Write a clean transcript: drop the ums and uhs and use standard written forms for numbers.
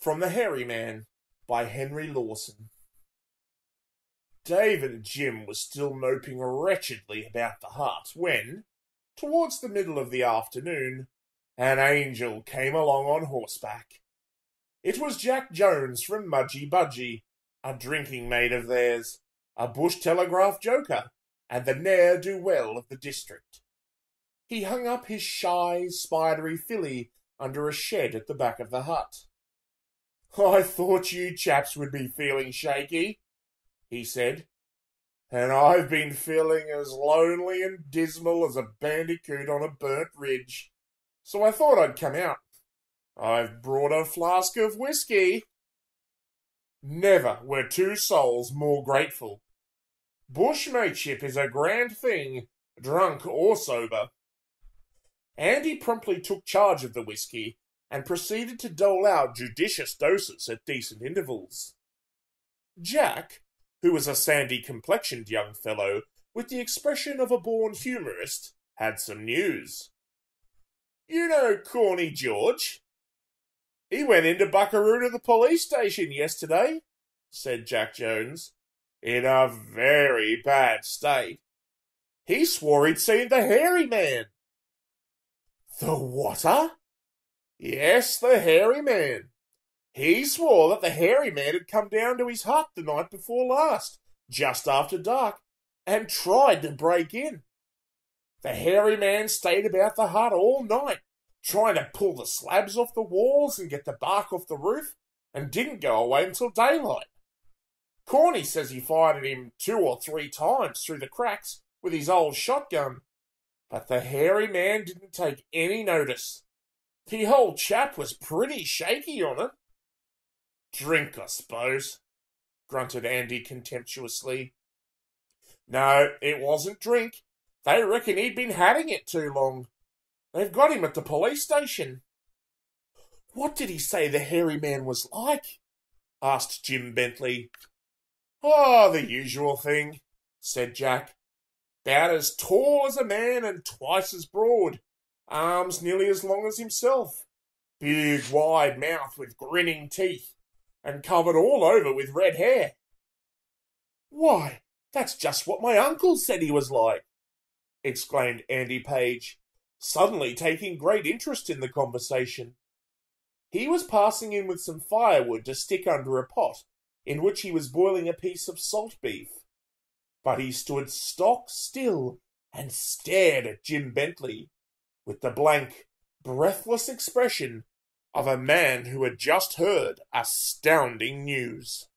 From the Hairy Man by Henry Lawson. David and Jim were still moping wretchedly about the hut when, towards the middle of the afternoon, an angel came along on horseback. It was Jack Jones from Mudgy Budgy, a drinking mate of theirs, a bush telegraph joker, and the ne'er-do-well of the district. He hung up his shy, spidery filly under a shed at the back of the hut. "I thought you chaps would be feeling shaky," he said, "and I've been feeling as lonely and dismal as a bandicoot on a burnt ridge, so I thought I'd come out. I've brought a flask of whiskey." Never were two souls more grateful. Bushmateship is a grand thing, drunk or sober. Andy promptly took charge of the whiskey and proceeded to dole out judicious doses at decent intervals. Jack, who was a sandy-complexioned young fellow with the expression of a born humorist, had some news. "You know Corny George? He went into Buckaroo to the police station yesterday," said Jack Jones, "in a very bad state. He swore he'd seen the Hairy Man." "The whatter?" "Yes, the Hairy Man. He swore that the Hairy Man had come down to his hut the night before last, just after dark, and tried to break in. The Hairy Man stayed about the hut all night, trying to pull the slabs off the walls and get the bark off the roof, and didn't go away until daylight. Corny says he fired at him 2 or 3 times through the cracks with his old shotgun, but the Hairy Man didn't take any notice. The old chap was pretty shaky on it." "Drink, I suppose," grunted Andy contemptuously. "No, it wasn't drink. They reckon he'd been having it too long. They've got him at the police station." "What did he say the Hairy Man was like?" asked Jim Bentley. "Oh, the usual thing," said Jack. "About as tall as a man and twice as broad. Arms nearly as long as himself. Big, wide mouth with grinning teeth, and covered all over with red hair." "Why, that's just what my uncle said he was like," exclaimed Andy Page, suddenly taking great interest in the conversation. He was passing in with some firewood to stick under a pot in which he was boiling a piece of salt beef. But he stood stock still and stared at Jim Bentley with the blank, breathless expression of a man who had just heard astounding news.